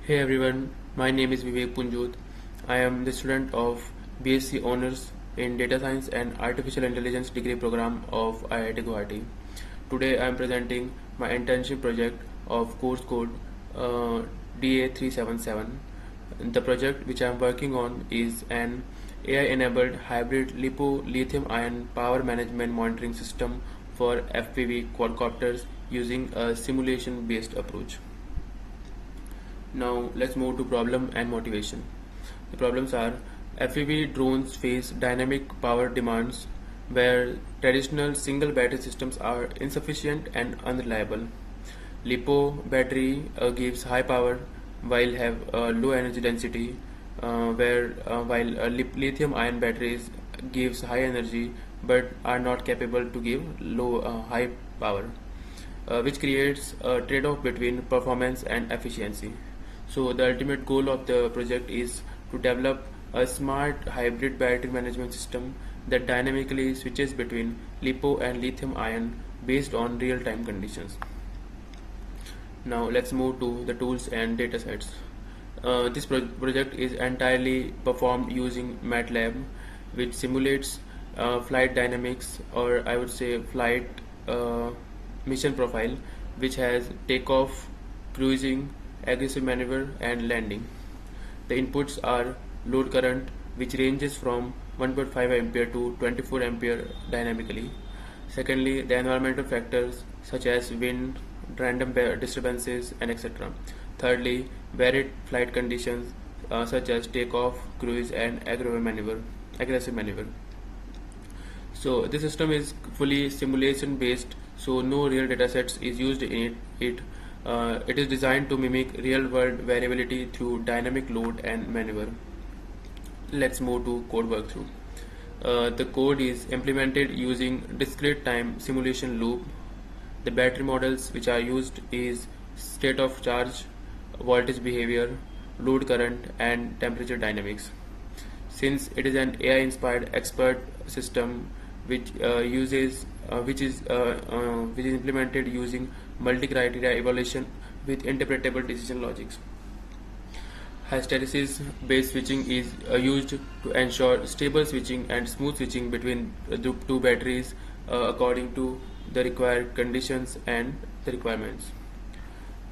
Hey everyone, my name is Vivek Punjot. I am the student of BSc Honors in Data Science and Artificial Intelligence degree program of IIT Guwahati. Today I am presenting my internship project of course code DA377. The project which I am working on is an AI-enabled hybrid LiPo-Li-ion power management monitoring system for FPV quadcopters using a simulation-based approach. Now let's move to problem and motivation. The problems are FPV drones face dynamic power demands where traditional single battery systems are insufficient and unreliable. LiPo battery gives high power while have low energy density, while lithium ion batteries gives high energy but are not capable to give high power, which creates a trade-off between performance and efficiency. So the ultimate goal of the project is to develop a smart hybrid battery management system that dynamically switches between LiPo and lithium ion based on real-time conditions. Now let's move to the tools and datasets. This project is entirely performed using MATLAB, which simulates flight dynamics, or I would say flight mission profile, which has takeoff, cruising, aggressive maneuver and landing. The inputs are load current, which ranges from 1.5 ampere to 24 ampere dynamically. Secondly, the environmental factors such as wind, random disturbances and etc. Thirdly, varied flight conditions such as takeoff, cruise and aggressive maneuver. So this system is fully simulation based, so no real datasets is used in it. It is designed to mimic real-world variability through dynamic load and maneuver. Let's move to code walkthrough. The code is implemented using discrete time simulation loop. The battery models which are used is state of charge, voltage behavior, load current and temperature dynamics. Since it is an AI-inspired expert system which is implemented using multi-criteria evaluation with interpretable decision logics. Hysteresis based switching is used to ensure stable switching and smooth switching between the two batteries according to the required conditions and the requirements.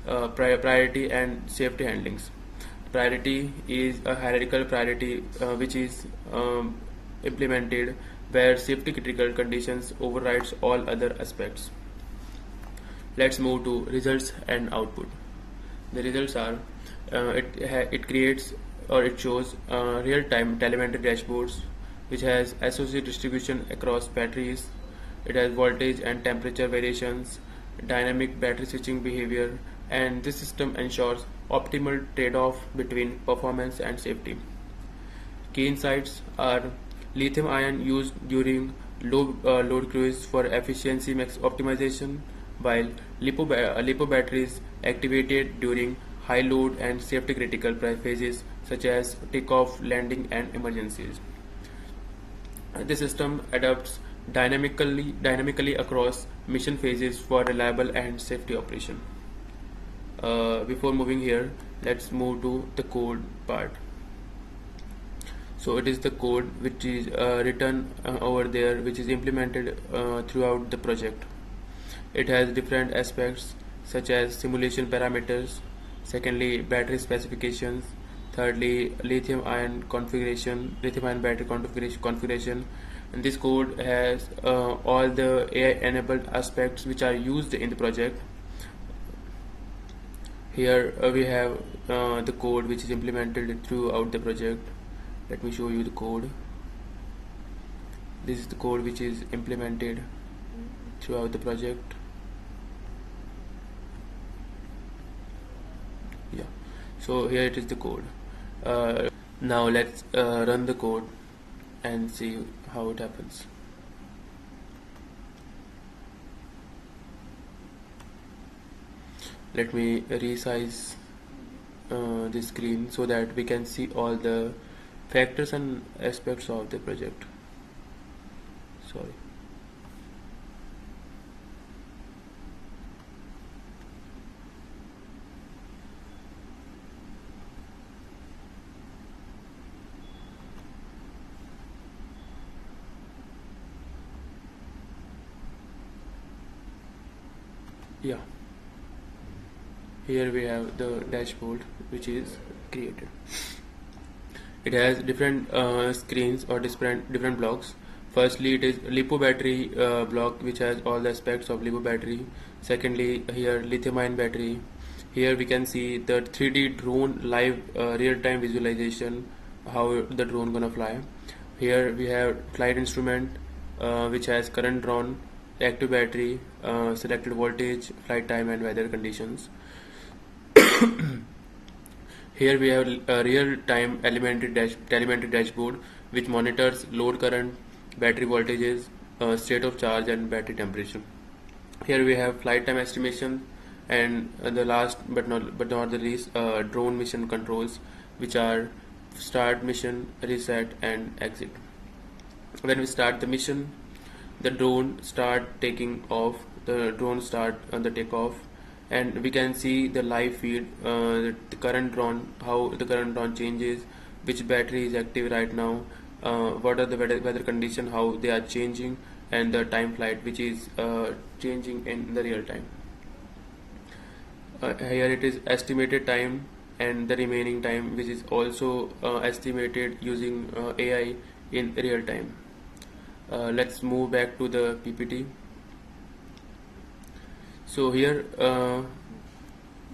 Priority and safety handlings. Priority is a hierarchical priority which is implemented where safety critical conditions overrides all other aspects. Let's move to results and output. The results are it creates or it shows real-time telemetry dashboards which has associated distribution across batteries. It has voltage and temperature variations, dynamic battery switching behavior, and this system ensures optimal trade-off between performance and safety. Key insights are lithium ion used during low load cruise for efficiency optimization, while LiPo batteries activated during high load and safety critical phases such as takeoff, landing and emergencies. This system adapts dynamically across mission phases for reliable and safety operation. Before moving here, let's move to the code part. So it is the code which is written over there, which is implemented throughout the project. It has different aspects such as simulation parameters, secondly battery specifications, thirdly lithium ion battery configuration, and this code has all the AI enabled aspects which are used in the project. Here we have the code which is implemented throughout the project. Let me show you the code. This is the code which is implemented throughout the project. Yeah, so here it is the code. Now let's run the code and see how it happens. Let me resize the screen so that we can see all the factors and aspects of the project. Sorry. Yeah, here we have the dashboard which is created. It has different screens or different blocks. Firstly, it is LiPo battery block, which has all the aspects of LiPo battery. Secondly, here lithium-ion battery. Here we can see the 3D drone live real-time visualization, how the drone gonna fly. Here we have flight instrument, which has current drawn, active battery, selected voltage, flight time, and weather conditions. Here we have a real-time telemetry dashboard which monitors load current, battery voltages, state of charge, and battery temperature. Here we have flight time estimation, and the last but not the least, drone mission controls, which are start mission, reset, and exit. When we start the mission, the drone start taking off. The drone start on the takeoff, and we can see the live feed, the current drawn, how the current drawn changes, which battery is active right now, what are the weather condition, how they are changing, and the time flight which is changing in the real time. Here it is estimated time and the remaining time, which is also estimated using AI in real time. Let's move back to the PPT. So here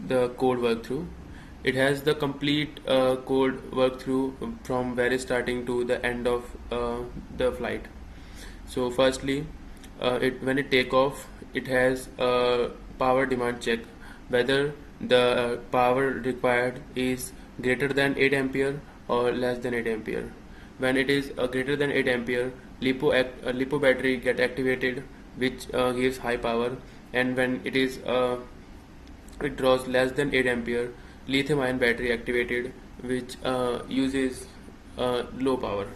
the code workthrough. It has the complete code workthrough from very starting to the end of the flight. So firstly, when it take off, it has a power demand check, whether the power required is greater than 8 ampere or less than 8 ampere. When it is greater than 8 ampere, LiPo battery get activated, which gives high power, and when it is it draws less than 8 ampere, lithium ion battery activated, which uses low power.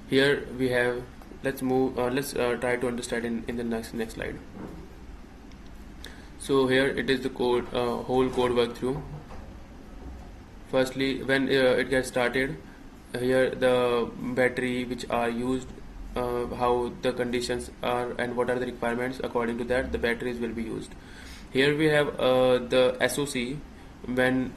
Here we have, let's try to understand in the next slide. So here it is the code, whole code workthrough. Firstly, when it gets started, here the battery which are used, how the conditions are and what are the requirements, according to that the batteries will be used. Here we have the SOC. When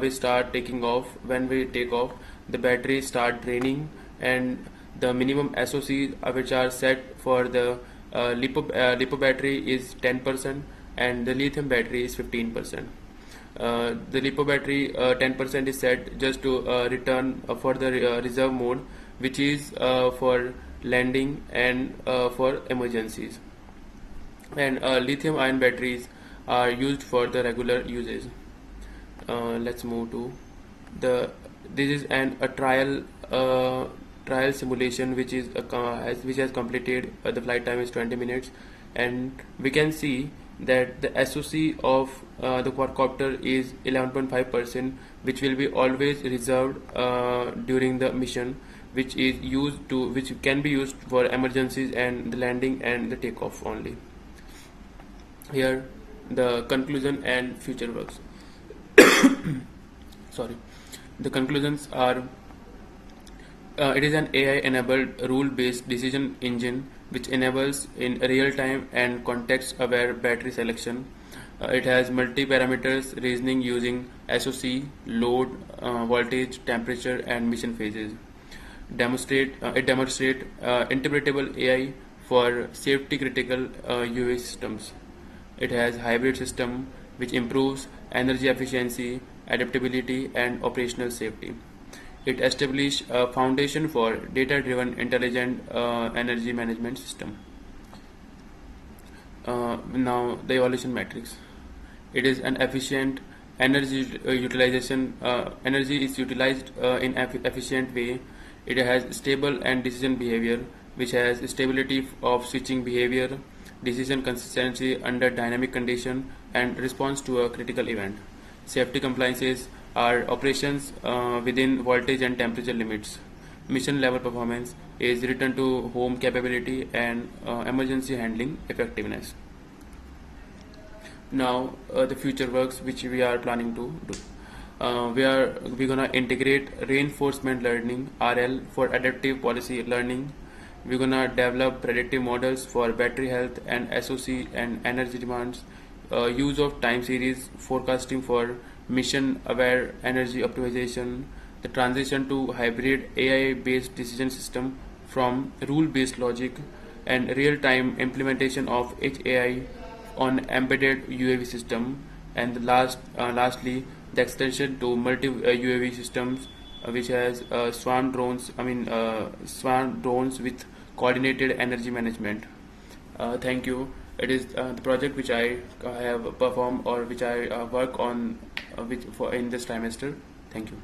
we start taking off, when we take off, the battery start draining, and the minimum SOCs which are set for the LiPo battery is 10%, and the lithium battery is 15%. The LiPo battery 10% is set just to return for the reserve mode, which is for landing and for emergencies, and lithium ion batteries are used for the regular usage. Let's move to this is a trial simulation which has completed. The flight time is 20 minutes, and we can see that the SOC of the quadcopter is 11.5%, which will be always reserved during the mission, which can be used for emergencies and the landing and the takeoff only. Here the conclusion and future works. Sorry, the conclusions are it is an AI enabled rule based decision engine which enables in real time and context aware battery selection. It has multi parameters reasoning using SOC, load, voltage, temperature, and mission phases. It demonstrates interpretable AI for safety critical UAV systems. It has hybrid system which improves energy efficiency, adaptability, and operational safety. It establishes a foundation for data-driven intelligent energy management system. Now the evaluation matrix. It is an efficient energy utilization. Energy is utilized in efficient way. It has stable and decision behavior, which has stability of switching behavior, decision consistency under dynamic condition, and response to a critical event. Safety compliances are operations within voltage and temperature limits. Mission level performance is return to home capability and emergency handling effectiveness. Now the future works which we are planning to do. We're gonna integrate reinforcement learning (RL) for adaptive policy learning. We're gonna develop predictive models for battery health and SOC and energy demands, use of time series forecasting for mission aware energy optimization, the transition to hybrid AI based decision system from rule based logic, and real time implementation of HAI on embedded UAV system, and lastly the extension to multi UAV systems, which has swarm drones with coordinated energy management. Thank you. It is the project which I have performed or which I work on which for in this trimester. Thank you.